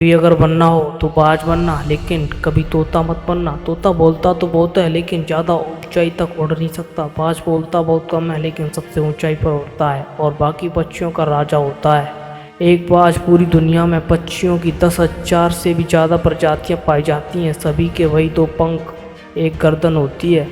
भी अगर बनना हो तो बाज बनना, लेकिन कभी तोता मत बनना। तोता बोलता तो बहुत है लेकिन ज़्यादा ऊंचाई तक उड़ नहीं सकता। बाज बोलता बहुत कम है लेकिन सबसे ऊंचाई पर उड़ता है और बाकी पक्षियों का राजा होता है। एक बाज पूरी दुनिया में पक्षियों की 10,000 से भी ज़्यादा प्रजातियां पाई जाती हैं। सभी के वही 2 पंख, एक गर्दन होती है,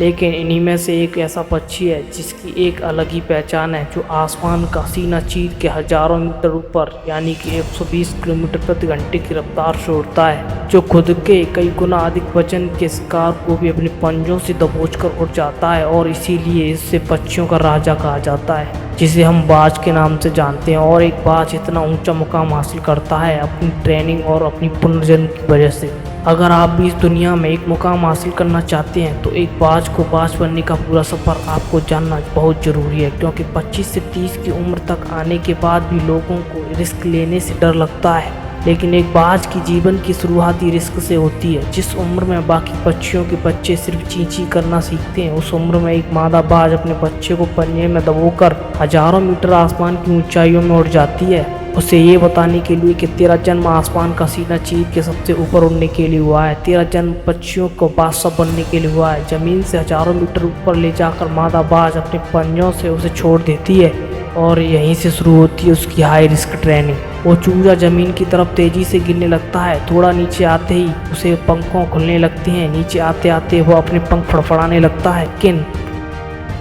लेकिन इन्हीं में से एक ऐसा पक्षी है जिसकी एक अलग ही पहचान है, जो आसमान का सीना चीर के हजारों मीटर ऊपर यानी कि 120 किलोमीटर प्रति घंटे की रफ्तार से उड़ता है, जो खुद के कई गुना अधिक वजन के शिकार को भी अपने पंजों से दबोचकर उड़ जाता है और इसीलिए इससे पक्षियों का राजा कहा जाता है, जिसे हम बाज के नाम से जानते हैं। और एक बाज इतना ऊंचा मुकाम हासिल करता है अपनी ट्रेनिंग और अपनी पुनर्जन्म की वजह से। अगर आप भी इस दुनिया में एक मुकाम हासिल करना चाहते हैं तो एक बाज को बाज बनने का पूरा सफ़र आपको जानना बहुत ज़रूरी है, क्योंकि 25 से 30 की उम्र तक आने के बाद भी लोगों को रिस्क लेने से डर लगता है, लेकिन एक बाज की जीवन की शुरुआती रिस्क से होती है। जिस उम्र में बाकी पक्षियों के बच्चे सिर्फ चींची करना सीखते हैं, उस उम्र में एक मादा बाज अपने बच्चे को पंजे में दबोकर हजारों मीटर आसमान की ऊंचाइयों में उड़ जाती है, उसे ये बताने के लिए कि तेरा जन्म आसमान का सीना चीर के सबसे ऊपर उड़ने के लिए हुआ है। तेरा जन्म पक्षियों को बादशाह बनने के लिए हुआ है। ज़मीन से हजारों मीटर ऊपर ले जाकर मादा बाज अपने पंजों से उसे छोड़ देती है और यहीं से शुरू होती है उसकी हाई रिस्क ट्रेनिंग। वो चूजा ज़मीन की तरफ तेज़ी से गिरने लगता है। थोड़ा नीचे आते ही उसे पंखों खुलने लगते हैं। नीचे आते आते वो अपने पंख फड़फड़ाने लगता है,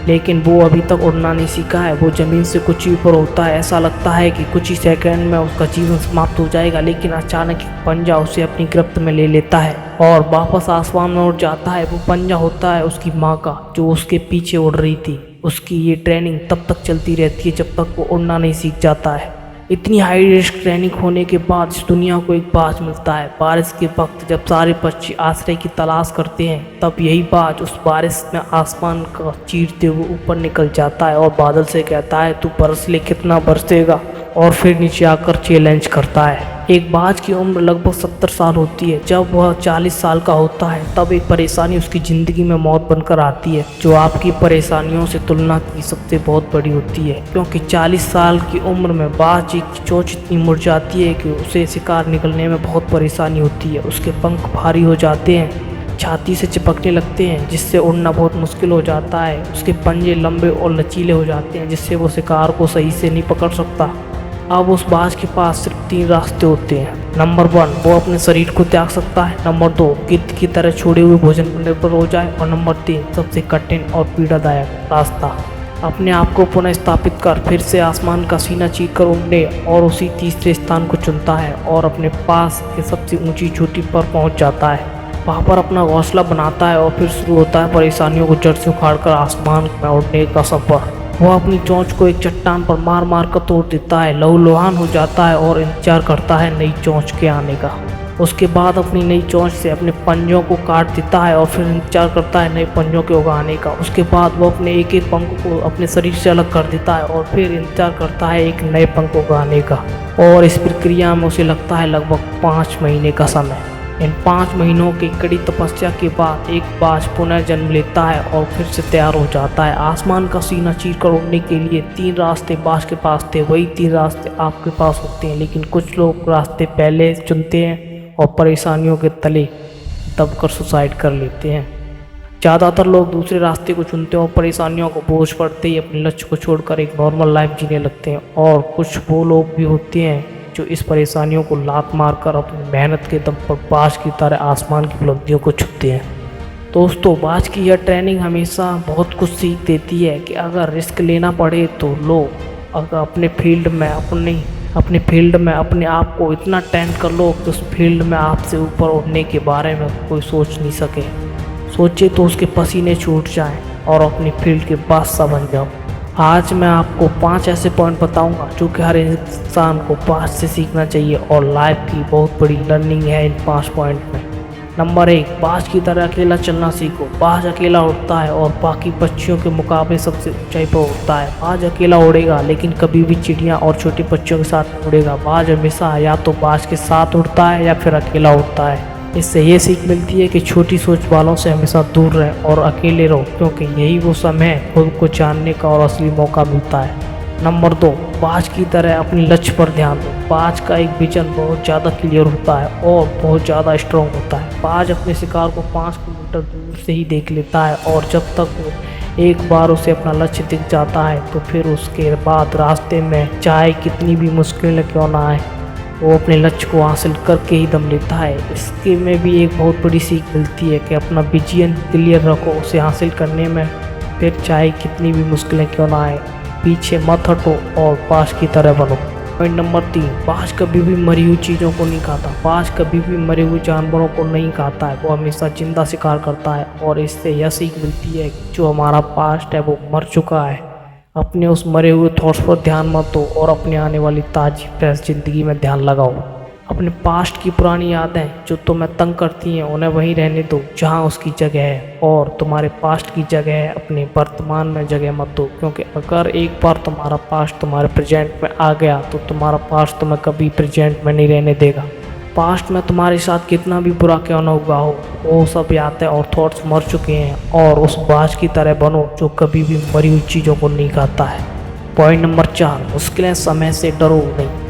लेकिन वो अभी तक उड़ना नहीं सीखा है। वो ज़मीन से कुछ ही ऊपर होता है। ऐसा लगता है कि कुछ ही सेकंड में उसका जीवन समाप्त हो जाएगा, लेकिन अचानक एक पंजा उसे अपनी गिरफ्त में ले लेता है और वापस आसमान में उड़ जाता है। वो पंजा होता है उसकी माँ का, जो उसके पीछे उड़ रही थी। उसकी ये ट्रेनिंग तब तक चलती रहती है जब तक वो उड़ना नहीं सीख जाता है। इतनी हाई रिस्क ट्रेनिंग होने के बाद इस दुनिया को एक बाज मिलता है। बारिश के वक्त जब सारे पक्षी आश्रय की तलाश करते हैं, तब यही बाज उस बारिश में आसमान का चीरते हुए ऊपर निकल जाता है और बादल से कहता है, तू बरस ले, कितना बरसेगा, और फिर नीचे आकर चैलेंज करता है। एक बाज की उम्र लगभग 70 साल होती है। जब वह 40 साल का होता है तब एक परेशानी उसकी ज़िंदगी में मौत बनकर आती है, जो आपकी परेशानियों से तुलना की सबसे बहुत बड़ी होती है, क्योंकि 40 साल की उम्र में बाज की चोंच इतनी मुड़ जाती है कि उसे शिकार निकलने में बहुत परेशानी होती है। उसके पंख भारी हो जाते हैं, छाती से चिपकने लगते हैं, जिससे उड़ना बहुत मुश्किल हो जाता है। उसके पंजे लंबे और लचीले हो जाते हैं, जिससे वो शिकार को सही से नहीं पकड़ सकता। अब उस बाज के पास सिर्फ 3 रास्ते होते हैं। नंबर 1, वो अपने शरीर को त्याग सकता है। नंबर 2, गिद्ध की तरह छोड़े हुए भोजन पर निर्भर हो जाए। और नंबर 3, सबसे कठिन और पीड़ादायक रास्ता, अपने आप को पुनः स्थापित कर फिर से आसमान का सीना चीर कर उड़ने और उसी तीसरे स्थान को चुनता है और अपने पास के सबसे ऊंची चोटी पर पहुंच जाता है। वहाँ पर अपना घोंसला बनाता है और फिर शुरू होता है परेशानियों को जड़ से उखाड़कर आसमान में उड़ने का सफ़र। वह अपनी चोंच को एक चट्टान पर मार मार कर तोड़ देता है, लहूलुहान हो जाता है और इंतजार करता है नई चोंच के आने का। उसके बाद अपनी नई चोंच से अपने पंजों को काट देता है और फिर इंतजार करता है नए पंजों के उगाने का। उसके बाद वो अपने एक एक पंख को अपने शरीर से अलग कर देता है और फिर इंतजार करता है एक नए पंख उगाने का। और इस प्रक्रिया में उसे लगता है लगभग 5 महीने का समय। इन 5 महीनों की कड़ी तपस्या के बाद एक बाज पुनः जन्म लेता है और फिर से तैयार हो जाता है। आसमान का सीना चीर कर उड़ने के लिए 3 रास्ते बाज के पास थे, वही 3 रास्ते आपके पास होते हैं, लेकिन कुछ लोग रास्ते पहले चुनते हैं और परेशानियों के तले दबकर सुसाइड कर लेते हैं। ज़्यादातर लोग दूसरे रास्ते को चुनते हैं और परेशानियों को बोझ पड़ते ही अपने लक्ष्य को छोड़कर एक नॉर्मल लाइफ जीने लगते हैं। और कुछ वो लोग भी होते हैं जो इस परेशानियों को लात मारकर अपनी मेहनत के दम पर बाज की तरह आसमान की बुलंदियों को छूते हैं। दोस्तों, बाज की यह ट्रेनिंग हमेशा बहुत कुछ सीख देती है कि अगर रिस्क लेना पड़े तो लो। अगर अपने फील्ड में अपने आप को इतना ट्रेन कर लो कि उस फील्ड में आपसे ऊपर उड़ने के बारे में कोई सोच नहीं सके। सोचे तो उसके पसीने छूट जाएं और अपनी फील्ड के बादशाह बन जाओ। आज मैं आपको 5 ऐसे पॉइंट बताऊंगा जो कि हर इंसान को बाज से सीखना चाहिए और लाइफ की बहुत बड़ी लर्निंग है इन 5 पॉइंट में। नंबर 1, बाज की तरह अकेला चलना सीखो। बाज अकेला उड़ता है और बाकी पक्षियों के मुकाबले सबसे ऊंचाई पर उड़ता है। बाज अकेला उड़ेगा लेकिन कभी भी चिड़िया और छोटे पक्षियों के साथ उड़ेगा। बाज हमेशा या तो बाज के साथ उड़ता है या फिर अकेला उड़ता है। इससे ये सीख मिलती है कि छोटी सोच वालों से हमेशा दूर रहें और अकेले रहो, क्योंकि यही वो समय है खुद को जानने का और असली मौका मिलता है। नंबर 2, बाज की तरह अपने लक्ष्य पर ध्यान दो। बाज का एक विजन बहुत ज़्यादा क्लियर होता है और बहुत ज़्यादा स्ट्रॉन्ग होता है। बाज अपने शिकार को 5 किलोमीटर दूर से ही देख लेता है और जब तक वो एक बार उसे अपना लक्ष्य दिख जाता है तो फिर उसके बाद रास्ते में चाहे कितनी भी मुश्किलें क्यों ना आए, वो अपने लक्ष्य को हासिल करके ही दम लेता है। इसके में भी एक बहुत बड़ी सीख मिलती है कि अपना विजन क्लियर रखो, उसे हासिल करने में फिर चाहे कितनी भी मुश्किलें क्यों ना आए, पीछे मत हटो और बाज की तरह बनो। पॉइंट नंबर 3, बाज कभी भी मरी हुई चीज़ों को नहीं खाता। बाज कभी भी मरे हुए जानवरों को नहीं खाता है, वो हमेशा जिंदा शिकार करता है। और इससे यह सीख मिलती है कि जो हमारा पास्ट है वो मर चुका है, अपने उस मरे हुए थॉट्स पर ध्यान मत दो और अपने आने वाली ताज़ी फ्रेश ज़िंदगी में ध्यान लगाओ। अपने पास्ट की पुरानी यादें जो तुम्हें तंग करती हैं उन्हें वहीं रहने दो जहां उसकी जगह है, और तुम्हारे पास्ट की जगह है अपने वर्तमान में जगह मत दो, क्योंकि अगर एक बार तुम्हारा पास्ट तुम्हारे प्रेजेंट में आ गया तो तुम्हारा पास्ट तुम्हें कभी प्रेजेंट में नहीं रहने देगा। पास्ट में तुम्हारे साथ कितना भी बुरा क्यों ना हुआ हो, वो सब यादें और थॉट्स मर चुके हैं, और उस बाज की तरह बनो जो कभी भी मरी हुई चीज़ों को नहीं खाता है। पॉइंट नंबर 4, मुश्किलें समय से डरो नहीं।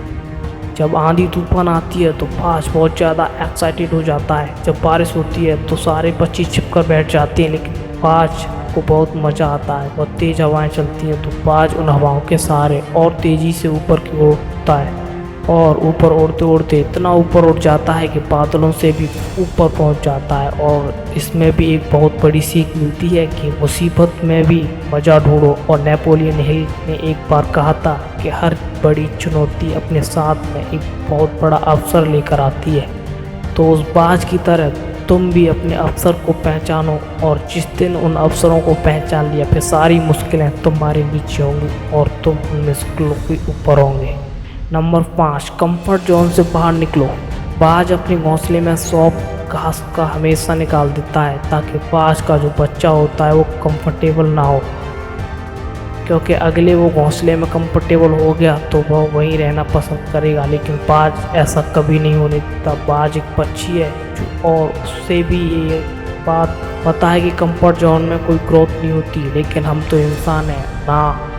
जब आंधी तूफान आती है तो बाज बहुत ज़्यादा एक्साइटेड हो जाता है। जब बारिश होती है तो सारे पक्षी छिपकर बैठ जाते हैं, लेकिन बाज को बहुत मज़ा आता है। बहुत तेज़ हवाएं चलती हैं तो बाज उन हवाओं के सहारे और तेज़ी से ऊपर की ओर उड़ता है, और ऊपर उड़ते उड़ते इतना ऊपर उड़ जाता है कि बादलों से भी ऊपर पहुंच जाता है। और इसमें भी एक बहुत बड़ी सीख मिलती है कि मुसीबत में भी मज़ा ढूंढो। और नेपोलियन हिल ने एक बार कहा था कि हर बड़ी चुनौती अपने साथ में एक बहुत बड़ा अवसर लेकर आती है। तो उस बाज की तरह तुम भी अपने अवसर को पहचानो, और जिस दिन उन अवसरों को पहचान लिया फिर सारी मुश्किलें तुम्हारे नीचे होंगी और तुम उन मुश्किलों के ऊपर होंगे। नंबर 5, कंफर्ट जोन से बाहर निकलो। बाज अपने घोंसले में सॉफ्ट घास का हमेशा निकाल देता है ताकि बाज का जो बच्चा होता है वो कंफर्टेबल ना हो, क्योंकि अगले वो घोंसले में कंफर्टेबल हो गया तो वह वहीं रहना पसंद करेगा। लेकिन बाज ऐसा कभी नहीं होने देता। बाज एक पक्षी है और उससे भी ये बात पता है कि कंफर्ट जोन में कोई ग्रोथ नहीं होती, लेकिन हम तो इंसान हैं ना,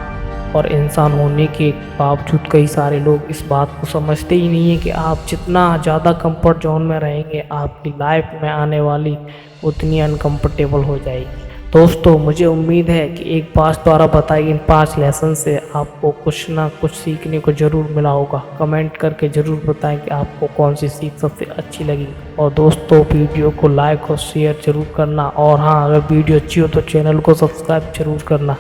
और इंसान होने के बावजूद कई सारे लोग इस बात को समझते ही नहीं है कि आप जितना ज़्यादा कंफर्ट जोन में रहेंगे आपकी लाइफ में आने वाली उतनी अनकंफर्टेबल हो जाएगी। दोस्तों, मुझे उम्मीद है कि एक बाज द्वारा बताई इन 5 लेसन से आपको कुछ ना कुछ सीखने को ज़रूर मिला होगा। कमेंट करके ज़रूर बताएं कि आपको कौन सी सीख सबसे अच्छी लगी। और दोस्तों, वीडियो को लाइक और शेयर ज़रूर करना, और हाँ, अगर वीडियो अच्छी हो तो चैनल को सब्सक्राइब ज़रूर करना।